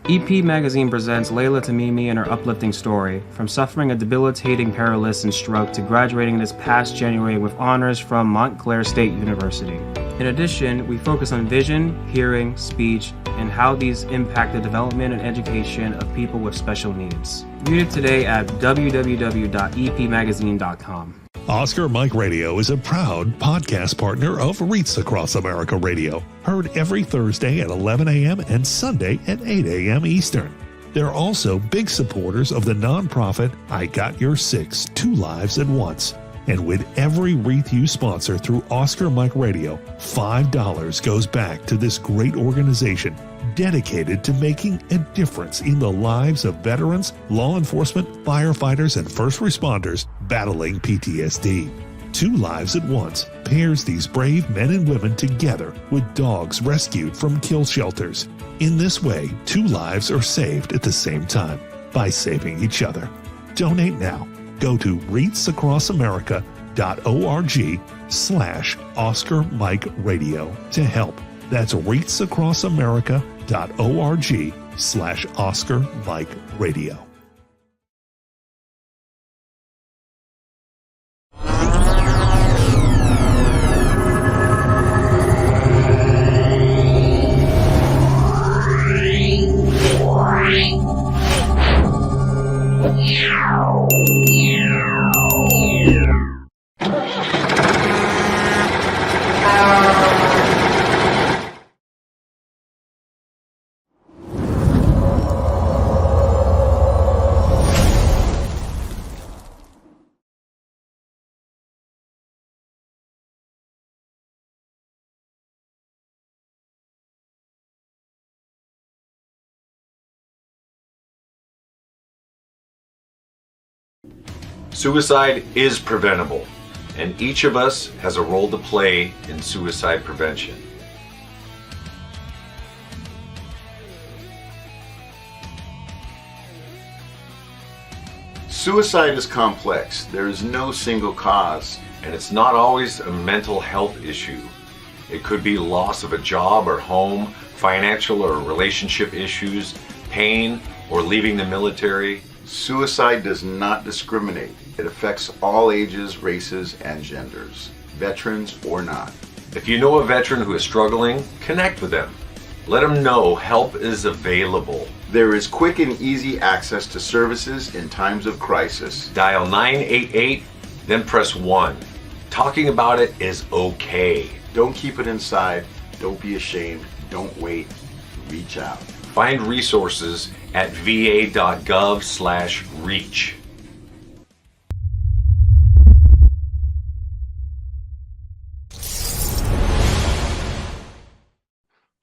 EP Magazine presents Layla Tamimi and her uplifting story, from suffering a debilitating paralysis and stroke to graduating this past January with honors from Montclair State University. In addition, we focus on vision, hearing, speech, and how these impact the development and education of people with special needs. Read it today at www.epmagazine.com. Oscar Mike Radio is a proud podcast partner of REITs Across America Radio, heard every Thursday at 11 a.m. and Sunday at 8 a.m. Eastern. They're also big supporters of the nonprofit I Got Your Six, Two Lives at Once. And with every REIT you sponsor through Oscar Mike Radio, $5 goes back to this great organization dedicated to making a difference in the lives of veterans, law enforcement, firefighters, and first responders battling PTSD. Two Lives at Once pairs these brave men and women together with dogs rescued from kill shelters. In this way, two lives are saved at the same time by saving each other. Donate now. Go to REITsAcrossAmerica.org/Oscar Mike Radio to help. That's REITsAcrossAmerica.org/Oscar Mike Radio. Suicide is preventable, and each of us has a role to play in suicide prevention. Suicide is complex. There is no single cause. And it's not always a mental health issue. It could be loss of a job or home, financial or relationship issues, pain, or leaving the military. Suicide does not discriminate. It affects all ages, races, and genders, veterans or not. If you know a veteran who is struggling, connect with them. Let them know help is available. There is quick and easy access to services in times of crisis. Dial 988, then press 1. Talking about it is okay. Don't keep it inside. Don't be ashamed. Don't wait. Reach out. Find resources at va.gov/reach.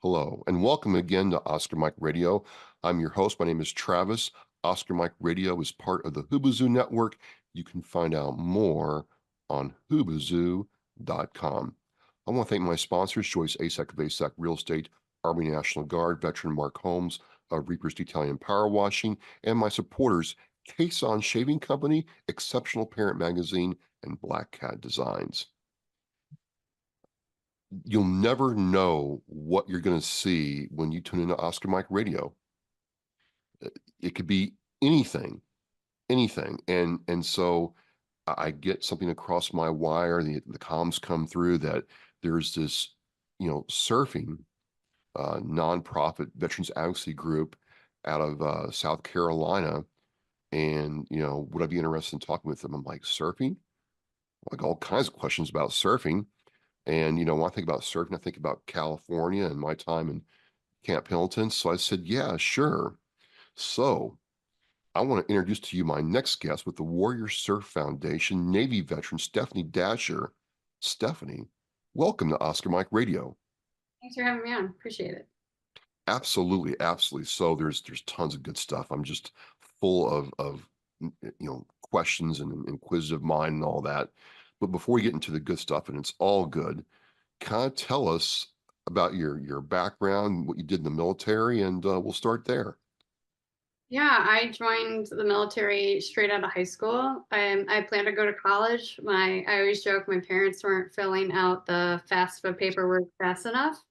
Hello, and welcome again to Oscar Mike Radio. I'm your host. My name is Travis. Oscar Mike Radio is part of the Hoobazoo Network. You can find out more on hoobazoo.com. I want to thank my sponsors, Joyce ASAC of ASAC Real Estate, Army National Guard, veteran Mark Holmes of Reaper's Detailing and Power Washing, and my supporters, Cason Shaving Company, Exceptional Parent Magazine, and Black Cat Designs. You'll never know what you're going to see when you tune into Oscar Mike Radio. It could be anything. And so I get something across my wire, the comms come through that there's this, surfing nonprofit veterans advocacy group out of South Carolina. And, would I be interested in talking with them? I'm like, surfing? Like all kinds of questions about surfing. And, when I think about surfing, I think about California and my time in Camp Pendleton. So I said, yeah, sure. So I want to introduce to you my next guest with the Warrior Surf Foundation, Navy veteran Stephanie Dasher. Stephanie, welcome to Oscar Mike Radio. Thanks for having me on. Appreciate it. Absolutely. So there's tons of good stuff. I'm just full of questions and inquisitive mind and all that. But before we get into the good stuff, and it's all good, kind of tell us about your background, what you did in the military, and we'll start there. Yeah, I joined the military straight out of high school. I planned to go to college. I always joke my parents weren't filling out the FAFSA paperwork fast enough.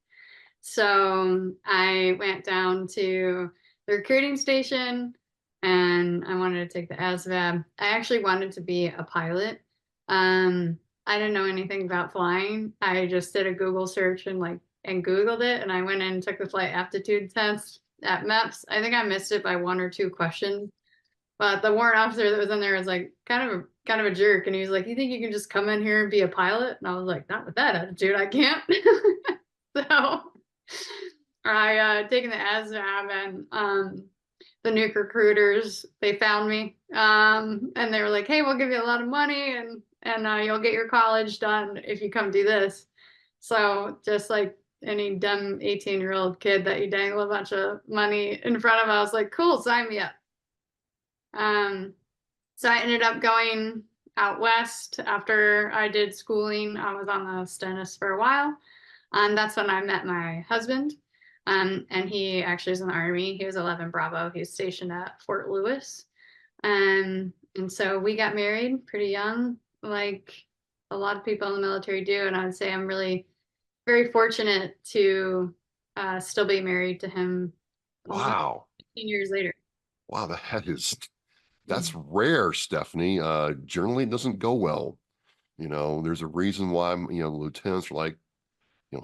So I went down to the recruiting station, and I wanted to take the ASVAB. I actually wanted to be a pilot. I didn't know anything about flying. I just did a Google search and Googled it, and I went in and took the flight aptitude test at MEPS. I think I missed it by 1 or 2 questions. But the warrant officer that was in there was kind of a jerk, and he was like, "You think you can just come in here and be a pilot?" And I was like, "Not with that attitude, I can't." So I taken the ASVAB, and the nuke recruiters, they found me, and they were like, "Hey, we'll give you a lot of money, and you'll get your college done if you come do this." So just like any dumb 18-year-old kid that you dangle a bunch of money in front of, I was like, "Cool, sign me up." So I ended up going out west after I did schooling. I was on the Stennis for a while. And that's when I met my husband. And he actually is in the Army. He was 11 Bravo. He was stationed at Fort Lewis. And so we got married pretty young, like a lot of people in the military do. And I would say I'm really very fortunate to still be married to him almost Wow. 15 years later. Wow, that's rare, Stephanie. Generally it doesn't go well. There's a reason why, the lieutenants are like,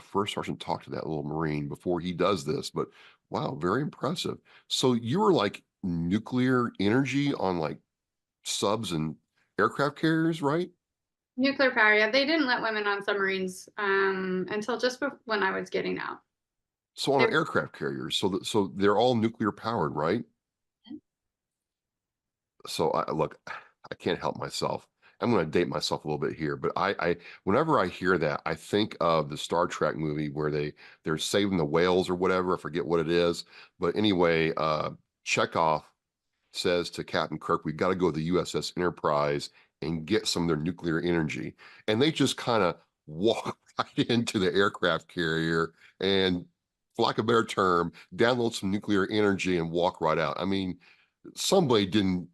first sergeant talk to that little Marine before he does this. But wow, very impressive. So you were like nuclear energy on like subs and aircraft carriers, right? Nuclear power, yeah. They didn't let women on submarines until just when I was getting out. So on They an aircraft carrier, so they're all nuclear powered, right? So I can't help myself. I'm going to date myself a little bit here, but whenever I hear that, I think of the Star Trek movie where they're saving the whales or whatever. I forget what it is, but anyway, Chekhov says to Captain Kirk, "We've got to go to the USS Enterprise and get some of their nuclear energy," and they just kind of walk right into the aircraft carrier and, for lack of a better term, download some nuclear energy and walk right out. I mean, somebody didn't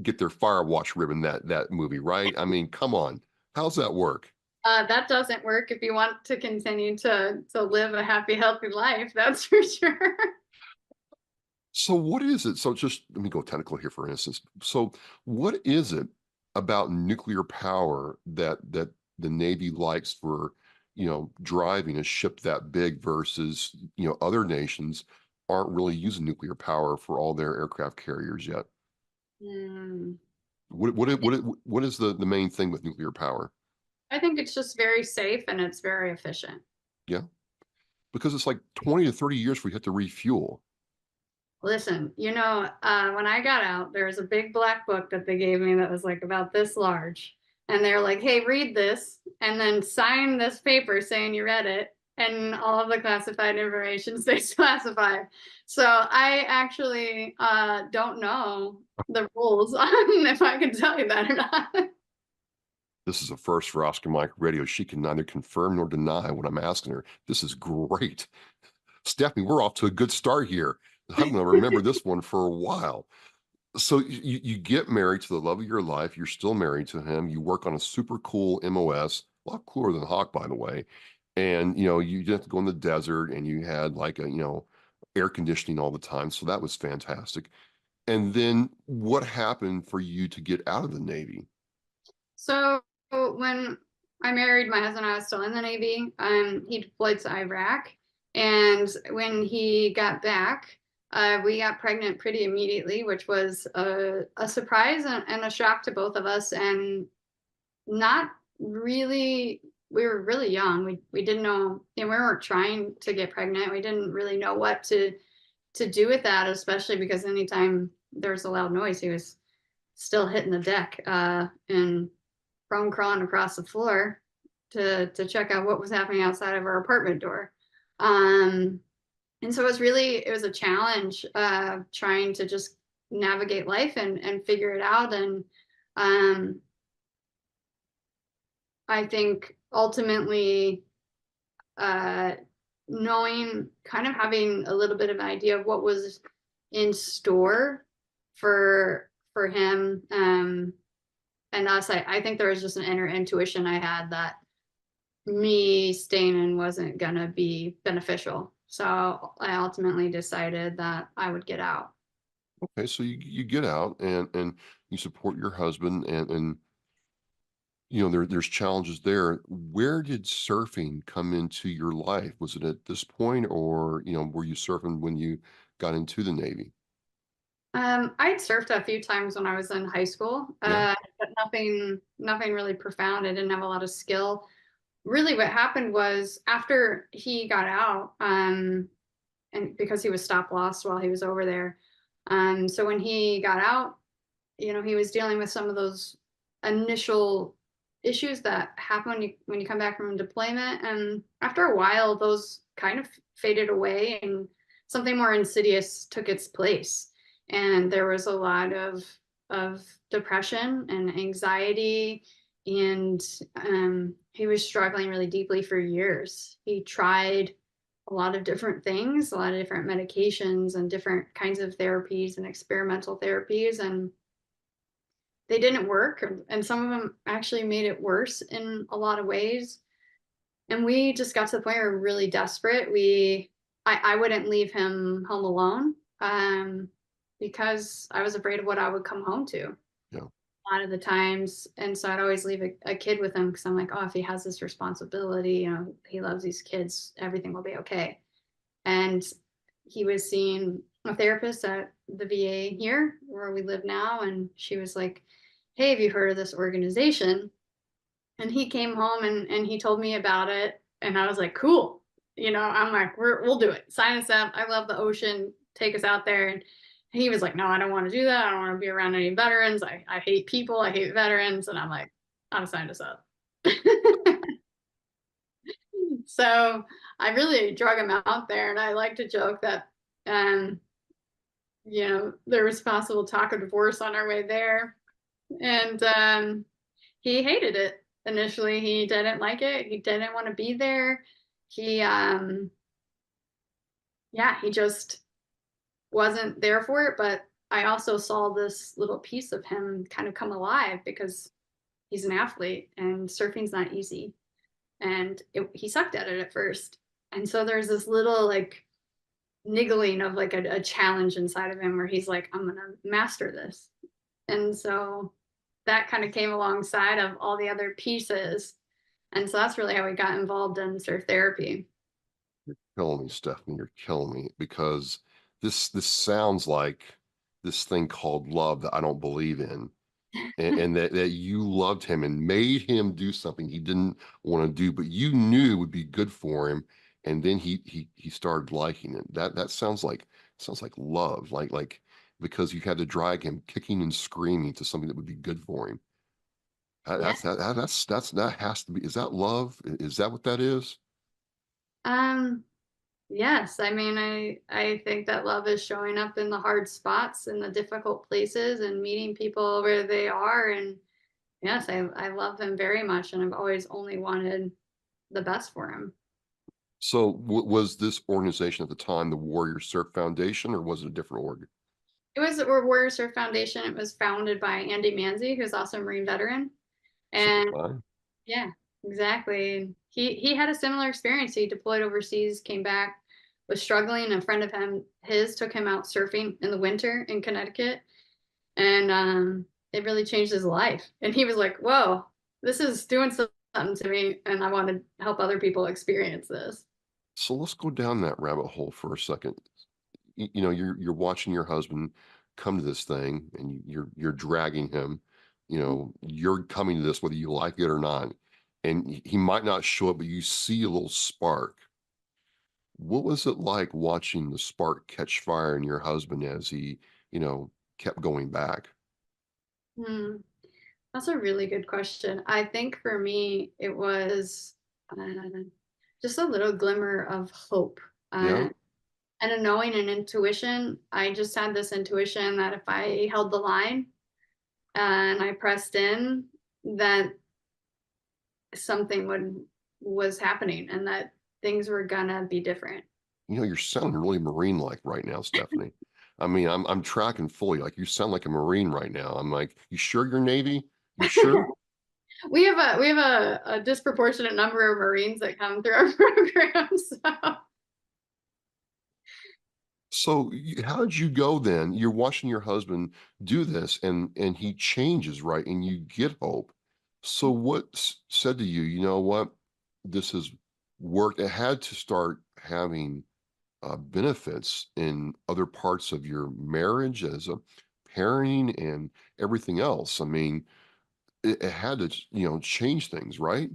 get their Firewatch ribbon that movie, right? I mean, come on, how's that work? that doesn't work if you want to continue to live a happy, healthy life. That's for sure. So what is it? So just let me go technical here for instance. So what is it about nuclear power that the Navy likes for, driving a ship that big versus, other nations aren't really using nuclear power for all their aircraft carriers yet? Hmm. What is the main thing with nuclear power? I think it's just very safe and it's very efficient. Yeah, because it's like 20 to 30 years before you have to refuel. Listen, when I got out, there was a big black book that they gave me that was like about this large. And they're like, "Hey, read this and then sign this paper saying you read it." And all of the classified information stays classified. So I actually don't know the rules on if I can tell you that or not. This is a first for Oscar Mike Radio. She can neither confirm nor deny what I'm asking her. This is great. Stephanie, we're off to a good start here. I'm going to remember this one for a while. So you get married to the love of your life. You're still married to him. You work on a super cool MOS, a lot cooler than Hawk, by the way. And, you didn't have to go in the desert and you had like air conditioning all the time. So that was fantastic. And then what happened for you to get out of the Navy? So when I married my husband, I was still in the Navy. He deployed to Iraq. And when he got back, we got pregnant pretty immediately, which was a surprise and a shock to both of us. And not really, we were really young. We didn't know, and we weren't trying to get pregnant. We didn't really know what to do with that, especially because anytime there was a loud noise, he was still hitting the deck and crawling across the floor to check out what was happening outside of our apartment door. And so it was a challenge trying to just navigate life and figure it out. And I think ultimately knowing, kind of having a little bit of an idea of what was in store for him and us, I think there was just an inner intuition I had that me staying in wasn't gonna be beneficial. So I ultimately decided that I would get out. Okay, so you get out and you support your husband and there's challenges there. Where did surfing come into your life? Was it at this point, or were you surfing when you got into the Navy? I'd surfed a few times when I was in high school, Yeah. but nothing really profound. I didn't have a lot of skill. Really, what happened was after he got out, and because he was stop loss while he was over there, so when he got out, he was dealing with some of those initial issues that happen when you come back from deployment, and after a while, those kind of faded away, and something more insidious took its place, and there was a lot of depression and anxiety, and he was struggling really deeply for years. He tried a lot of different things, a lot of different medications and different kinds of therapies and experimental therapies, and they didn't work, and some of them actually made it worse in a lot of ways. And we just got to the point where we were really desperate. I wouldn't leave him home alone, because I was afraid of what I would come home to Yeah. a lot of the times. And so I'd always leave a kid with him because I'm like, oh, if he has this responsibility, he loves these kids, everything will be okay. And he was seeing a therapist at the VA here where we live now. And she was like, hey, have you heard of this organization? And he came home and he told me about it. And I was like, cool. I'm like, we'll do it. Sign us up. I love the ocean. Take us out there. And he was like, no, I don't want to do that. I don't want to be around any veterans. I hate people. I hate veterans. And I'm like, I'm signed us up. So I really drug him out there. And I like to joke that, um, there was possible talk of divorce on our way there. And he hated it initially. He didn't like it. He didn't want to be there. He, yeah, he just wasn't there for it. But I also saw this little piece of him kind of come alive because he's an athlete and surfing's not easy. And he sucked at it at first. And so there's this little like niggling of like a challenge inside of him where he's like, I'm going to master this. And so that kind of came alongside of all the other pieces. And so that's really how we got involved in surf therapy. Killing me, Stephanie. You're killing me because this sounds like this thing called love that I don't believe in. And that you loved him and made him do something he didn't want to do, but you knew would be good for him. And then he started liking it. That sounds like love, like because you had to drag him kicking and screaming to something that would be good for him. Yeah. That has to be. Is that love? Is that what that is? Um, yes. I mean, I think that love is showing up in the hard spots and the difficult places and meeting people where they are. And yes, I love him very much. And I've always only wanted the best for him. So was this organization at the time the Warrior Surf Foundation, or was it a different org? It was the Warrior Surf Foundation. It was founded by Andy Manzi, who's also a Marine veteran. Same And time? yeah, exactly. He had a similar experience. He deployed overseas, came back, was struggling. A friend of his took him out surfing in the winter in Connecticut, and it really changed his life. And he was like, "Whoa, this is doing something to me, and I want to help other people experience this." So let's go down that rabbit hole for a second. You're watching your husband come to this thing, and you're dragging him. You're coming to this whether you like it or not, and he might not show up, but you see a little spark. What was it like watching the spark catch fire in your husband as he, you know, kept going back? Hmm. That's a really good question. I think for me, it was just a little glimmer of hope. Yeah. And a knowing and intuition. I just had this intuition that if I held the line and I pressed in, that something was happening and that things were gonna be different. You're sounding really Marine-like right now, Stephanie. I mean, I'm tracking fully. Like you sound like a Marine right now. I'm like, you sure you're Navy? You sure? We have a disproportionate number of Marines that come through our program. So So how did you go then? You're watching your husband do this and he changes, right? And you get hope. So what said to you, you know what? This has worked. It had to start having benefits in other parts of your marriage as a parenting and everything else. I mean, it had to, change things, right?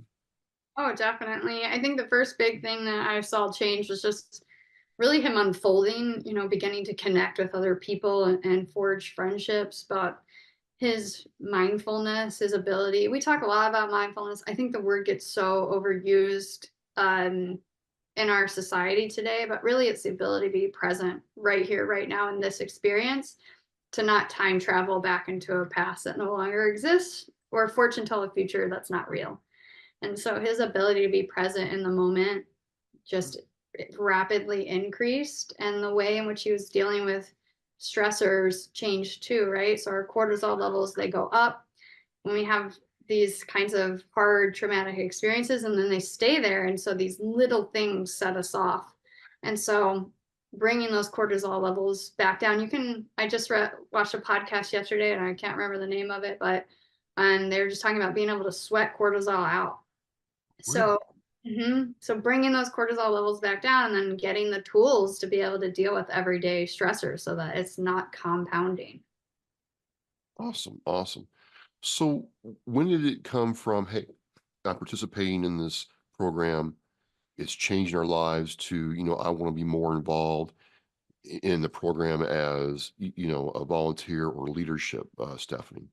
Oh, definitely. I think the first big thing that I saw change was just really him unfolding, beginning to connect with other people and forge friendships, but his mindfulness, his ability. We talk a lot about mindfulness. I think the word gets so overused in our society today, but really it's the ability to be present right here, right now in this experience, to not time travel back into a past that no longer exists or fortune tell a future that's not real. And so his ability to be present in the moment just rapidly increased, and the way in which he was dealing with stressors changed too, right? So our cortisol levels, they go up when we have these kinds of hard traumatic experiences, and then they stay there, and so these little things set us off. And so bringing those cortisol levels back down, I just watched a podcast yesterday and I can't remember the name of it, but they were just talking about being able to sweat cortisol out. Really? So, so bringing those cortisol levels back down and then getting the tools to be able to deal with everyday stressors so that it's not compounding. Awesome. Awesome. So when did it come from, hey, I'm participating in this program, it's changing our lives to, I want to be more involved in the program as, a volunteer or leadership, Stephanie?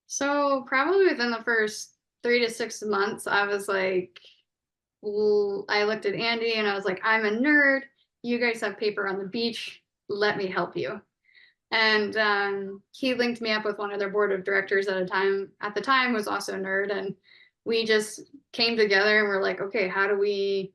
So probably within the first 3 to 6 months, I was like, I looked at Andy and I was like, I'm a nerd. You guys have paper on the beach. Let me help you. And he linked me up with one of their board of directors at the time was also a nerd. And we just came together and we're like, okay, how do we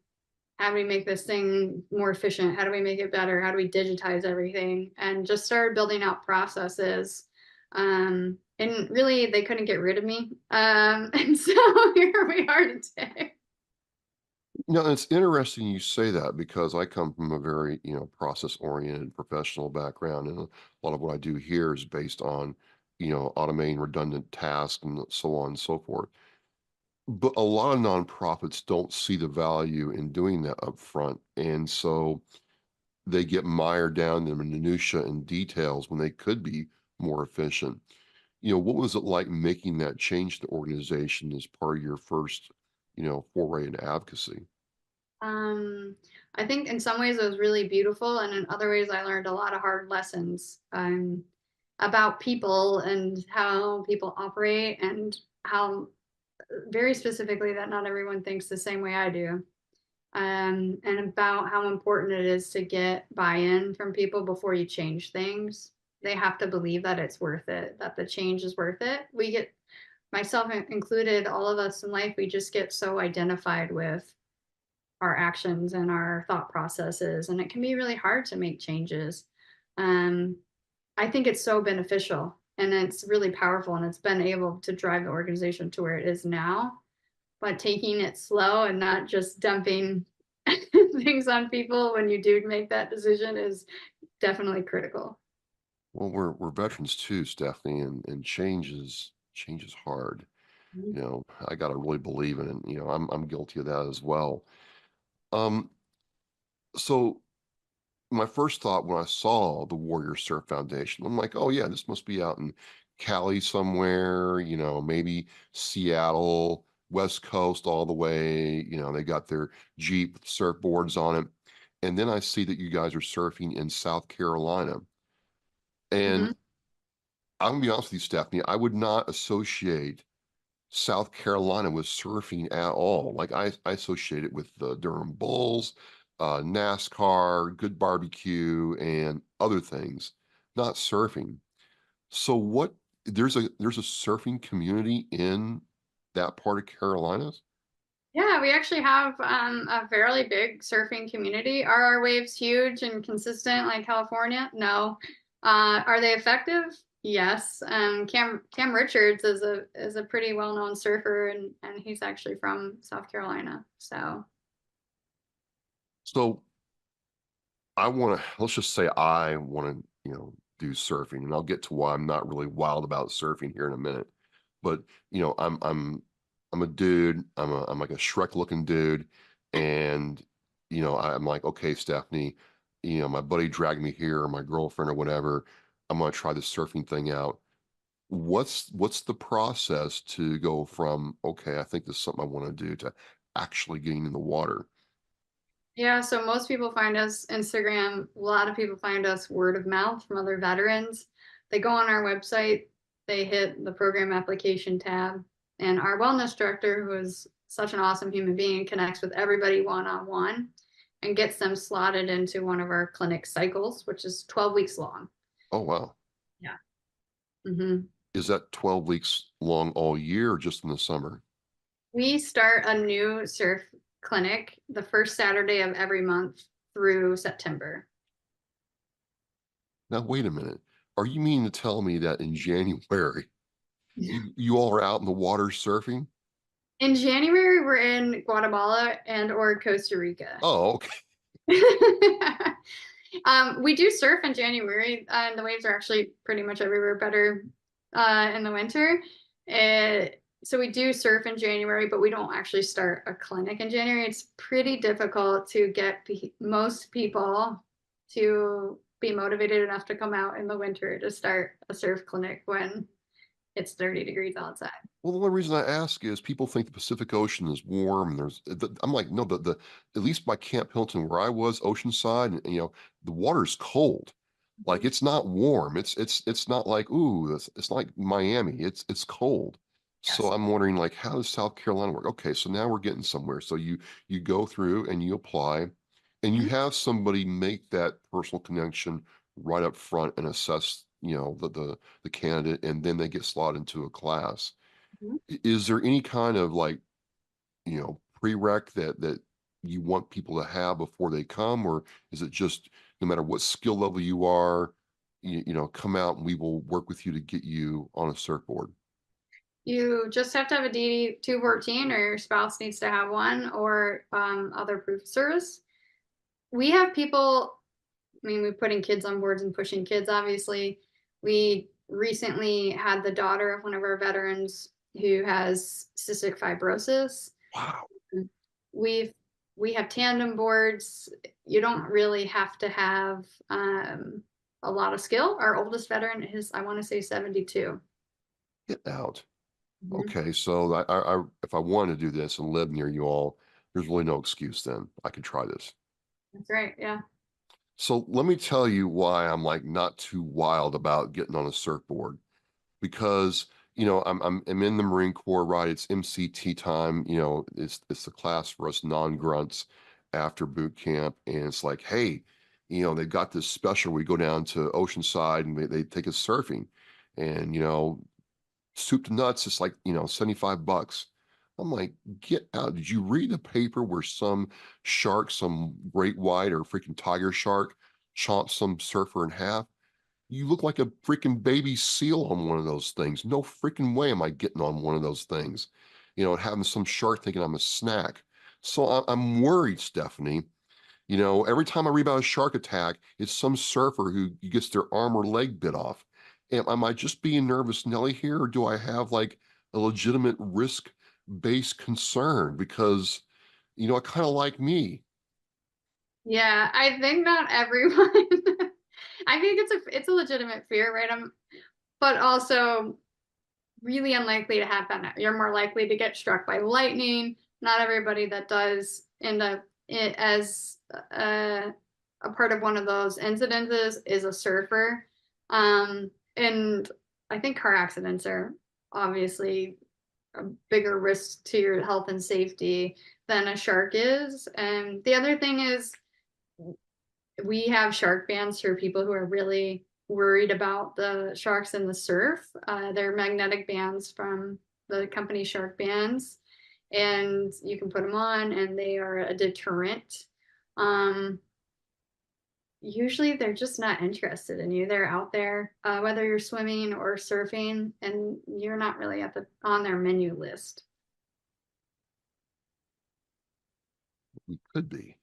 make this thing more efficient? How do we make it better? How do we digitize everything? And just started building out processes. And really, they couldn't get rid of me. And so here we are today. It's interesting you say that because I come from a very, process-oriented professional background, and a lot of what I do here is based on, automating redundant tasks and so on and so forth. But a lot of nonprofits don't see the value in doing that up front, and so they get mired down in the minutia and details when they could be more efficient. What was it like making that change to the organization as part of your first, foray into advocacy? Um, I think in some ways it was really beautiful, and in other ways I learned a lot of hard lessons about people and how people operate, and how very specifically that not everyone thinks the same way I do. And about how important it is to get buy-in from people before you change things. They have to believe that it's worth it, that the change is worth it. We get, myself included, all of us in life, we just get so identified with our actions and our thought processes, and it can be really hard to make changes. Um, I think it's so beneficial and it's really powerful, and it's been able to drive the organization to where it is now. But taking it slow and not just dumping things on people when you do make that decision is definitely critical. Well, we're veterans too, Stephanie, and change is hard. Mhm. I got to really believe in it. I'm guilty of that as well. Um, so my first thought when I saw the Warrior Surf Foundation, I'm like, oh yeah, this must be out in Cali somewhere, maybe Seattle, West Coast all the way. They got their Jeep with surfboards on it. And then I see that you guys are surfing in South Carolina. And Mhm. I'm gonna be honest with you, Stephanie, I would not associate South Carolina with surfing at all. Like I associate it with the Durham Bulls, NASCAR, good barbecue, and other things, not surfing. So there's a surfing community in that part of Carolinas? Yeah, we actually have a fairly big surfing community. Are our waves huge and consistent like California? No. Are they effective? Yes. Cam Richards is a pretty well known surfer, and he's actually from South Carolina. So So I want to, let's just say I want to, do surfing, and I'll get to why I'm not really wild about surfing here in a minute. But, I'm a dude. I'm like a Shrek looking dude. And, I'm like, okay, Stephanie, my buddy dragged me here, or my girlfriend or whatever. I'm going to try this surfing thing out. What's the process to go from, okay, I think this is something I want to do, to actually getting in the water? Yeah, so most people find us Instagram. A lot of people find us word of mouth from other veterans. They go on our website, they hit the program application tab, and our wellness director, who is such an awesome human being, connects with everybody one-on-one and gets them slotted into one of our clinic cycles, which is 12 weeks long. Oh, wow. Yeah. hmm Is that 12 weeks long all year, or just in the summer? We start a new surf clinic the first Saturday of every month through September. Now, wait a minute. Are you meaning to tell me that in January, you all are out in the water surfing? In January, we're in Guatemala and or Costa Rica. Oh, okay. We do surf in January, and the waves are actually pretty much everywhere better in the winter. So we do surf in January, but we don't actually start a clinic in January. It's pretty difficult to get most people to be motivated enough to come out in the winter to start a surf clinic when it's 30 degrees outside. Well, the only reason I ask is people think the Pacific Ocean is warm. I'm like, no, at least by Camp Hilton where I was, Oceanside, and, the water's cold. Like, it's not warm. It's not like, ooh, it's like Miami. It's cold. So Yes. I'm wondering, like, how does South Carolina work? Okay, so now we're getting somewhere. So you go through and you apply, and you Mhm. have somebody make that personal connection right up front and assess, the candidate, and then they get slotted into a class. Mhm. Is there any kind of, like, prereq that you want people to have before they come, or is it just no matter what skill level you are, come out and we will work with you to get you on a surfboard? You just have to have a DD 214, or your spouse needs to have one, or other proof of service. We have people, I mean, we're putting kids on boards and pushing kids, obviously. We recently had the daughter of one of our veterans who has cystic fibrosis. Wow. We've we have tandem boards. You don't really have to have a lot of skill. Our oldest veteran is, I want to say, 72. Get out. Mhm. Okay, so if I wanted to do this and live near you all, there's really no excuse then. I could try this. That's right. Yeah. So let me tell you why I'm like not too wild about getting on a surfboard, because I'm in the Marine Corps, right? It's MCT time. It's the class for us non-grunts after boot camp, and it's like, hey, they've got this special. We go down to Oceanside and they take us surfing, and soup to nuts. It's like, $75. I'm like, get out. Did you read the paper where some shark, some great white or freaking tiger shark, chomps some surfer in half? You look like a freaking baby seal on one of those things. No freaking way am I getting on one of those things, and having some shark thinking I'm a snack. So I'm worried, Stephanie. Every time I read about a shark attack, it's some surfer who gets their arm or leg bit off. Am I just being nervous Nelly here, or do I have like a legitimate risk-based concern? Because, I kind of like me. Yeah, I think not everyone. I think it's a legitimate fear, right? But also really unlikely to happen. You're more likely to get struck by lightning. Not everybody that does end up as a part of one of those incidences is a surfer. And I think car accidents are obviously a bigger risk to your health and safety than a shark is. And the other thing is, we have shark bans for people who are really worried about the sharks in the surf. They're magnetic bands from the company Shark Bands, and you can put them on, and they are a deterrent. Um, Usually, they're just not interested in you. They're out there, whether you're swimming or surfing, and you're not really on their menu list. We could be.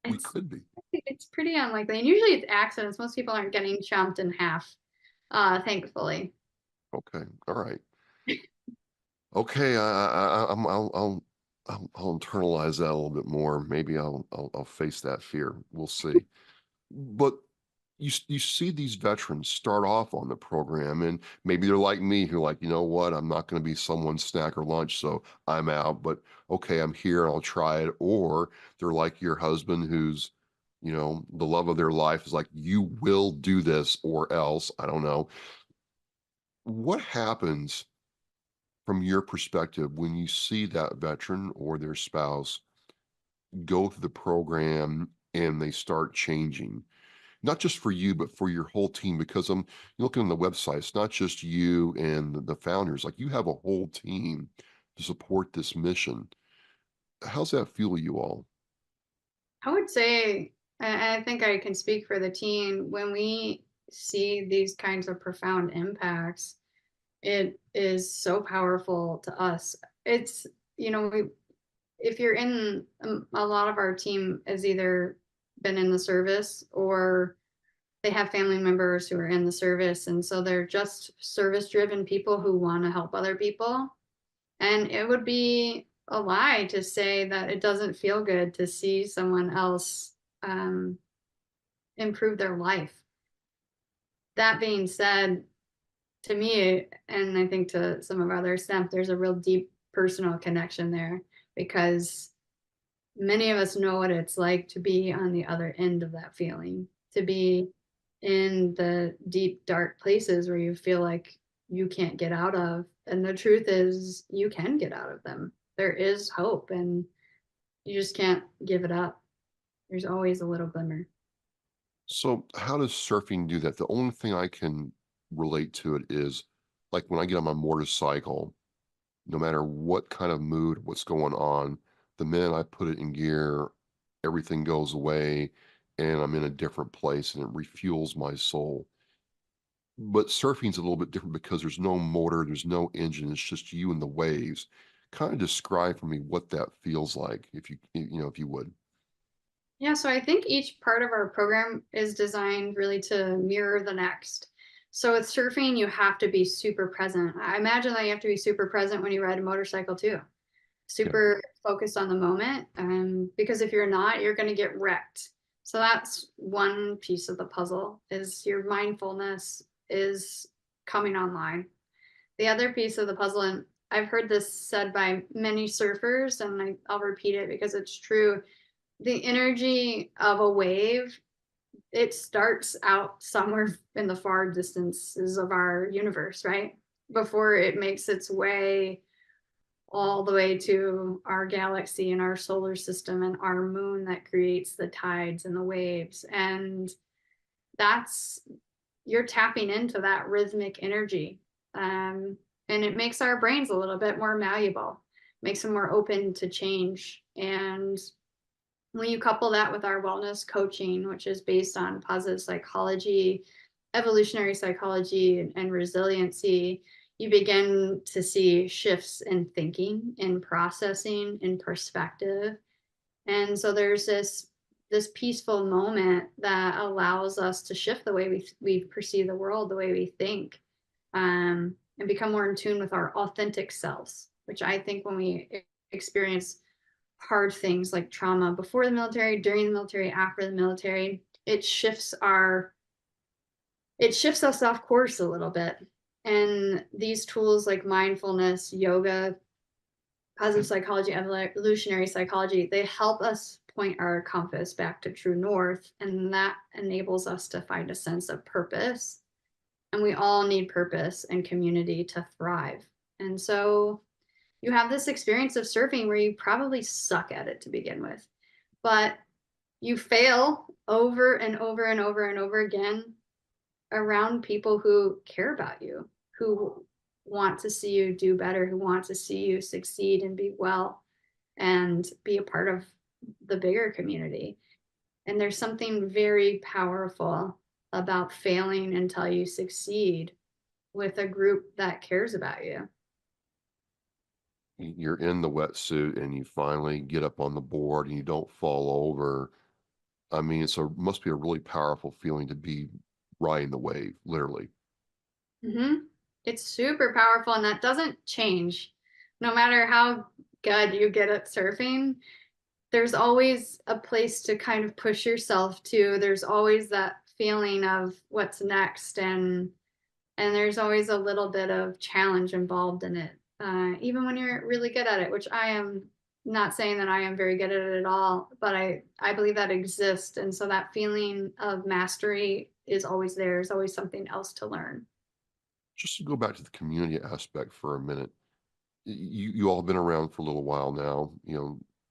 We It's could be. it's pretty unlikely, and usually it's accidents. Most people aren't getting chomped in half, thankfully. Okay. All right. Okay. I'll internalize that a little bit more. Maybe I'll face that fear. We'll see. But you see these veterans start off on the program, and maybe they're like me, who like, you know what, I'm not going to be someone's snack or lunch, so I'm out. But okay, I'm here and I'll try it. Or they're like your husband, who's, the love of their life is like, you will do this or else. I don't know. What happens from your perspective when you see that veteran or their spouse go through the program and they start changing? Not just for you, but for your whole team, because I'm looking on the website, it's not just you and the founders, like you have a whole team to support this mission. How's that feel to you all? I would say, and I think I can speak for the team, when we see these kinds of profound impacts, it is so powerful to us. It's, we, if you're in, a lot of our team has either been in the service or they have family members who are in the service. And so they're just service driven people who want to help other people. And it would be a lie to say that it doesn't feel good to see someone else um, improve their life. That being said, to me, and I think to some of our other staff, there's a real deep personal connection there because many of us know what it's like to be on the other end of that feeling, to be in the deep, dark places where you feel like you can't get out of. And the truth is, you can get out of them. There is hope, and you just can't give it up. There's always a little glimmer. So, how does surfing do that? The only thing I can relate to it is like when I get on my motorcycle, no matter what kind of mood, what's going on, the minute I put it in gear, everything goes away and I'm in a different place and it refuels my soul. But surfing's a little bit different because there's no motor, there's no engine, it's just you and the waves. Kind of describe for me what that feels like, if you would. Yeah, so I think each part of our program is designed really to mirror the next. So with surfing, you have to be super present. I imagine that you have to be super present when you ride a motorcycle too. Yeah. Super focused on the moment. Because if you're not, you're going to get wrecked. So that's one piece of the puzzle is your mindfulness is coming online. The other piece of the puzzle, and I've heard this said by many surfers, and I'll repeat it because it's true. The energy of a wave, it starts out somewhere in the far distances of our universe, right? Before it makes its way all the way to our galaxy and our solar system and our moon that creates the tides and the waves. And that's, you're tapping into that rhythmic energy. And it makes our brains a little bit more malleable, makes them more open to change. And when you couple that with our wellness coaching, which is based on positive psychology, evolutionary psychology, and resiliency, you begin to see shifts in thinking, in processing, in perspective. And so there's this peaceful moment that allows us to shift the way we perceive the world, the way we think, and become more in tune with our authentic selves, which I think when we experience hard things like trauma before the military, during the military, after the military, it shifts us off course a little bit. And these tools like mindfulness, yoga, positive psychology, evolutionary psychology, they help us point our compass back to true north. And that enables us to find a sense of purpose. And we all need purpose and community to thrive. And so you have this experience of surfing where you probably suck at it to begin with, but you fail over and over and over and over again around people who care about you, who want to see you do better, who want to see you succeed and be well and be a part of the bigger community. And there's something very powerful about failing until you succeed with a group that cares about you. You're in the wetsuit and you finally get up on the board and you don't fall over. I mean, must be a really powerful feeling to be riding the wave, literally. It's super powerful, and that doesn't change. No matter how good you get at surfing, there's always a place to kind of push yourself to. There's always that feeling of what's next, and there's always a little bit of challenge involved in it, even when you're really good at it, which I am not saying that I am very good at it at all, but I believe that exists. And so that feeling of mastery is always there. There's always something else to learn. Just to go back to the community aspect for a minute, you all have been around for a little while now.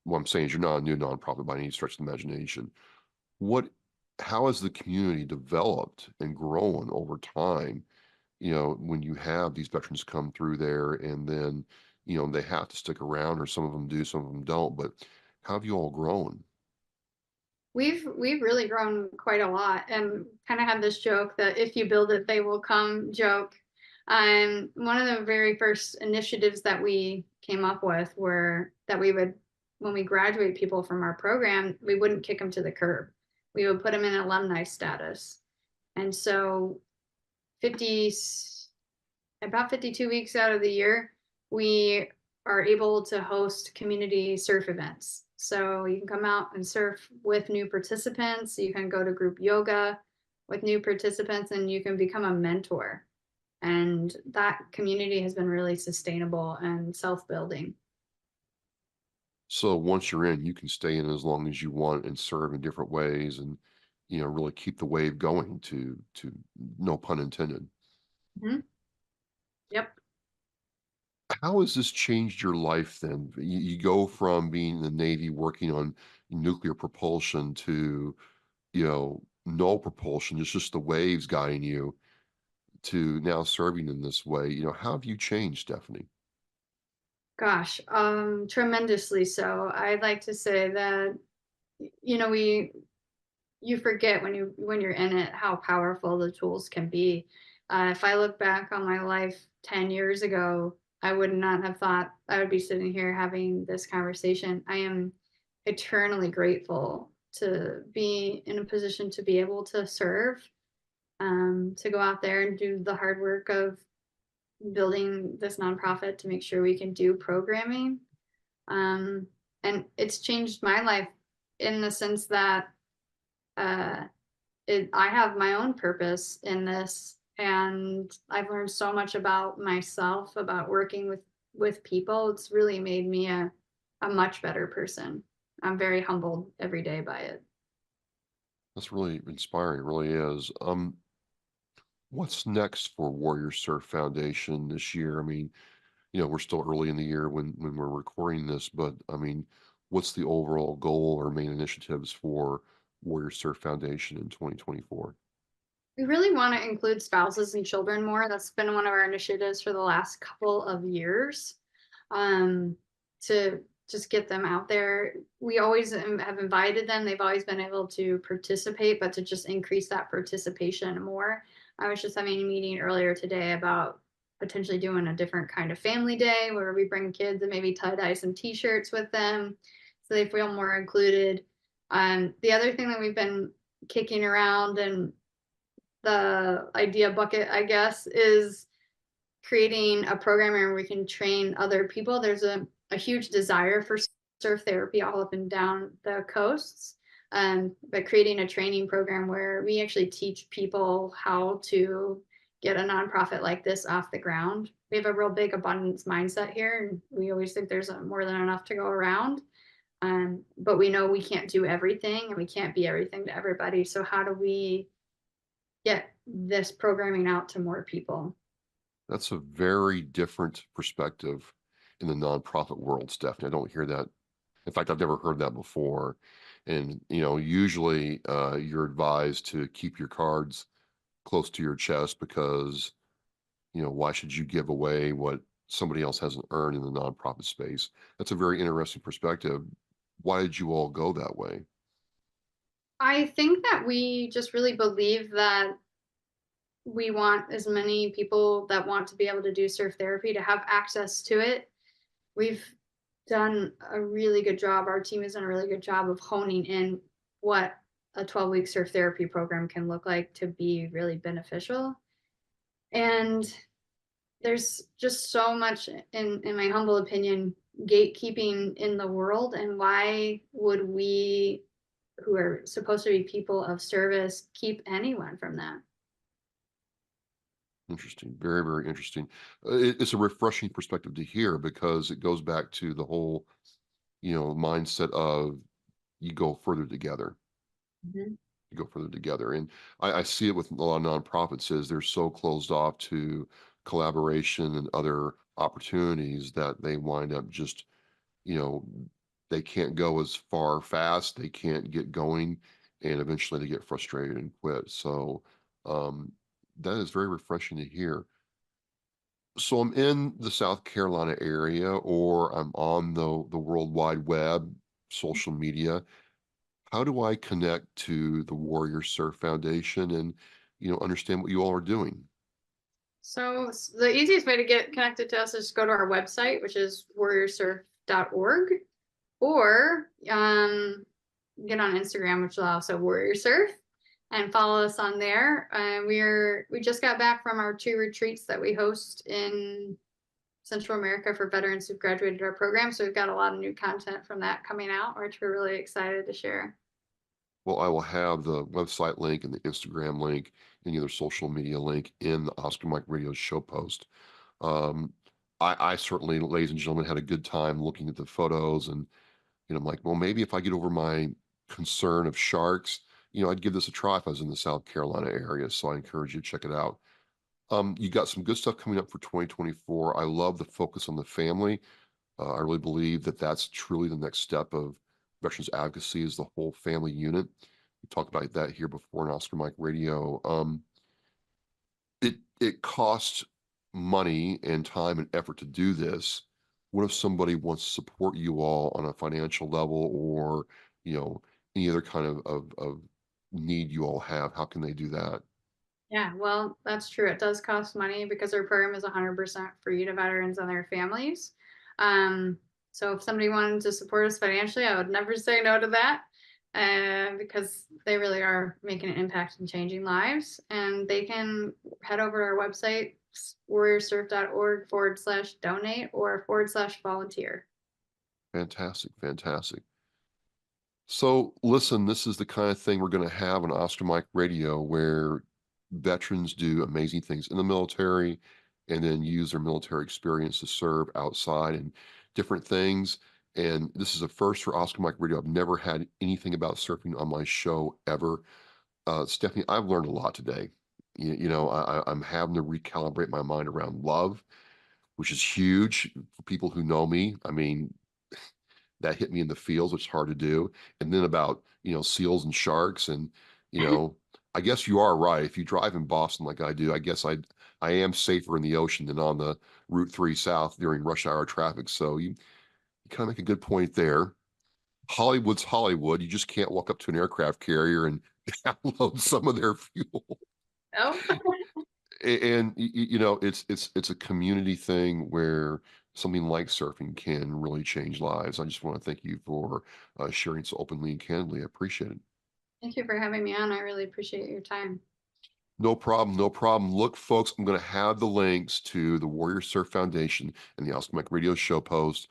What I'm saying is you're not a new nonprofit by any stretch of the imagination. What, how has the community developed and grown over time? When you have these veterans come through there and then, they have to stick around, or some of them do, some of them don't. But how have you all grown? We've really grown quite a lot, and kind of had this joke that if you build it, they will come joke. One of the very first initiatives that we came up with were that we would, when we graduate people from our program, we wouldn't kick them to the curb. We would put them in alumni status. And so 50, about 52 weeks out of the year, we are able to host community surf events. So you can come out and surf with new participants. You can go to group yoga with new participants, and you can become a mentor. And that community has been really sustainable and self-building. So once you're in, you can stay in as long as you want and serve in different ways, and really keep the wave going, to no pun intended. Mhm. Yep. How has this changed your life then? You go from being in the Navy working on nuclear propulsion to, no propulsion, it's just the waves guiding you, to now serving in this way. How have you changed, Stephanie? Gosh, tremendously so. I'd like to say that, we you forget when you're in it how powerful the tools can be. If I look back on my life 10 years ago, I would not have thought I would be sitting here having this conversation. I am eternally grateful to be in a position to be able to serve, to go out there and do the hard work of building this nonprofit to make sure we can do programming. Um, and it's changed my life in the sense that uh, I have my own purpose in this, and I've learned so much about myself, about working with people. It's really made me a much better person. I'm very humbled every day by it. That's really inspiring, it really is. What's next for Warrior Surf Foundation this year? I mean, we're still early in the year when we're recording this, but I mean, what's the overall goal or main initiatives for Warrior Surf Foundation in 2024? We really want to include spouses and children more. That's been one of our initiatives for the last couple of years, to just get them out there. We always have invited them. They've always been able to participate, but to just increase that participation more. I was just having a meeting earlier today about potentially doing a different kind of family day where we bring kids and maybe tie-dye some t-shirts with them so they feel more included. The other thing that we've been kicking around, and the idea bucket, I guess, is creating a program where we can train other people. There's a huge desire for surf therapy all up and down the coasts, but creating a training program where we actually teach people how to get a nonprofit like this off the ground. We have a real big abundance mindset here, and we always think there's more than enough to go around. But we know we can't do everything, and we can't be everything to everybody. So how do we get this programming out to more people? That's a very different perspective in the nonprofit world, Stephanie. I don't hear that. In fact, I've never heard that before. And, usually you're advised to keep your cards close to your chest because, why should you give away what somebody else hasn't earned in the nonprofit space? That's a very interesting perspective. Why did you all go that way? I think that we just really believe that we want as many people that want to be able to do surf therapy to have access to it. We've done a really good job. Our team has done a really good job of honing in what a 12-week surf therapy program can look like to be really beneficial. And there's just so much, in my humble opinion, gatekeeping in the world. And why would we, who are supposed to be people of service, keep anyone from that? Interesting. Very, very interesting. It's a refreshing perspective to hear because it goes back to the whole, mindset of you go further together. Mhm. You go further together. And I see it with a lot of nonprofits is they're so closed off to collaboration and other opportunities that they wind up just, you know, they can't go as far fast, they can't get going, and eventually they get frustrated and quit. So um, that is very refreshing to hear. So I'm in the South Carolina area, or I'm on the World Wide Web, social media. How do I connect to the Warrior Surf Foundation and, understand what you all are doing? So the easiest way to get connected to us is go to our website, which is warriorsurf.org, or get on Instagram, which is also Warrior Surf, and follow us on there. We just got back from our 2 retreats that we host in Central America for veterans who've graduated our program. So we've got a lot of new content from that coming out, which we're really excited to share. Well, I will have the website link and the Instagram link, any other social media link in the Oscar Mike Radio show post. Um, I certainly, ladies and gentlemen, had a good time looking at the photos, and I'm like, well, maybe if I get over my concern of sharks, I'd give this a try if I was in the South Carolina area. So I encourage you to check it out. You got some good stuff coming up for 2024. I love the focus on the family. I really believe that that's truly the next step of veterans advocacy is the whole family unit. We talked about that here before in Oscar Mike Radio. It costs money and time and effort to do this. What if somebody wants to support you all on a financial level or, any other kind of need you all have? How can they do that? Yeah, well, that's true. It does cost money because our program is 100% free to veterans and their families. So if somebody wanted to support us financially, I would never say no to that, because they really are making an impact and changing lives. And they can head over to our website, warriorsurf.org/donate or /volunteer. Fantastic, fantastic. So listen, this is the kind of thing we're going to have on Oscar Mike Radio where veterans do amazing things in the military and then use their military experience to serve outside and different things. And this is a first for Oscar Mike Radio. I've never had anything about surfing on my show ever. Stephanie, I've learned a lot today. I'm having to recalibrate my mind around love, which is huge for people who know me. I mean, that hit me in the feels, which is hard to do. And then about, seals and sharks. And, I guess you are right. If you drive in Boston like I do, I guess I am safer in the ocean than on the Route 3 South during rush hour traffic. So you kind of make a good point there. Hollywood's Hollywood. You just can't walk up to an aircraft carrier and download some of their fuel. Oh, And it's a community thing where something like surfing can really change lives. I just want to thank you for sharing so openly and candidly. I appreciate it. thank you for having me on. I really appreciate your time. No problem, no problem. Look, folks, I'm going to have the links to the Warrior Surf Foundation and the Oscar Mike Radio show post.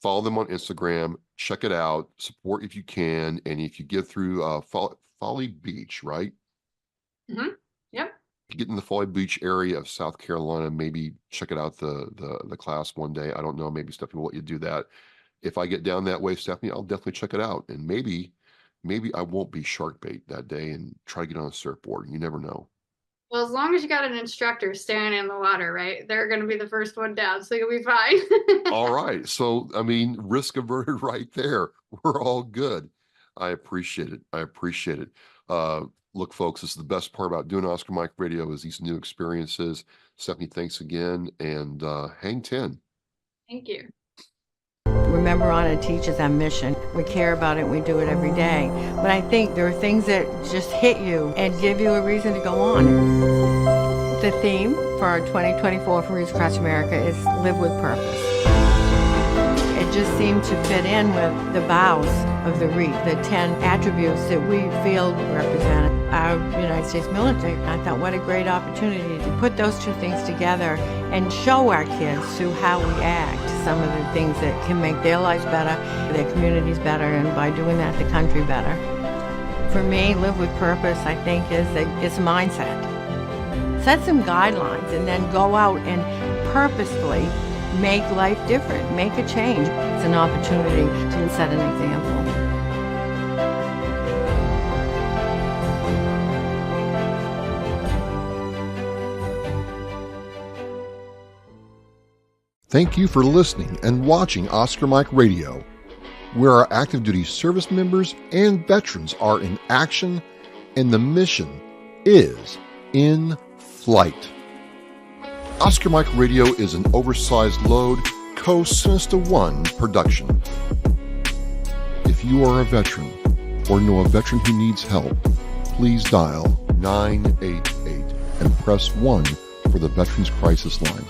Follow them on Instagram. Check it out. Support if you can, and if you get through Folly Beach, right? Mm-hmm. Yep. Get in the Folly Beach area of South Carolina, maybe check it out the class one day. I don't know, maybe Stephanie will let you do that. If I get down that way, Stephanie, I'll definitely check it out. And maybe I won't be shark bait that day and try to get on a surfboard. You never know. Well, as long as you got an instructor staring in the water, right? They're going to be the first one down, so you'll be fine. All right. So, I mean, risk averted right there. We're all good. I appreciate it. I appreciate it. Look, folks, this is the best part about doing Oscar Mike Radio is these new experiences. Stephanie, thanks again, and hang 10. Thank you. Remember, on it teaches our mission. We care about it, we do it every day. But I think there are things that just hit you and give you a reason to go on. The theme for our 2024 for Reach Across America is Live with Purpose. It just seemed to fit in with the vows of the REIT, the 10 attributes that we feel represent our United States military. I thought, what a great opportunity to put those two things together and show our kids through how we act some of the things that can make their lives better, their communities better, and by doing that, the country better. For me, live with purpose, I think, it's mindset. Set some guidelines and then go out and purposefully make life different, make a change. It's an opportunity to set an example. Thank you for listening and watching Oscar Mike Radio, where our active duty service members and veterans are in action and the mission is in flight. Oscar Mike Radio is an oversized load Co-Sinister One production. If you are a veteran or know a veteran who needs help, please dial 988 and press 1 for the Veterans Crisis Line.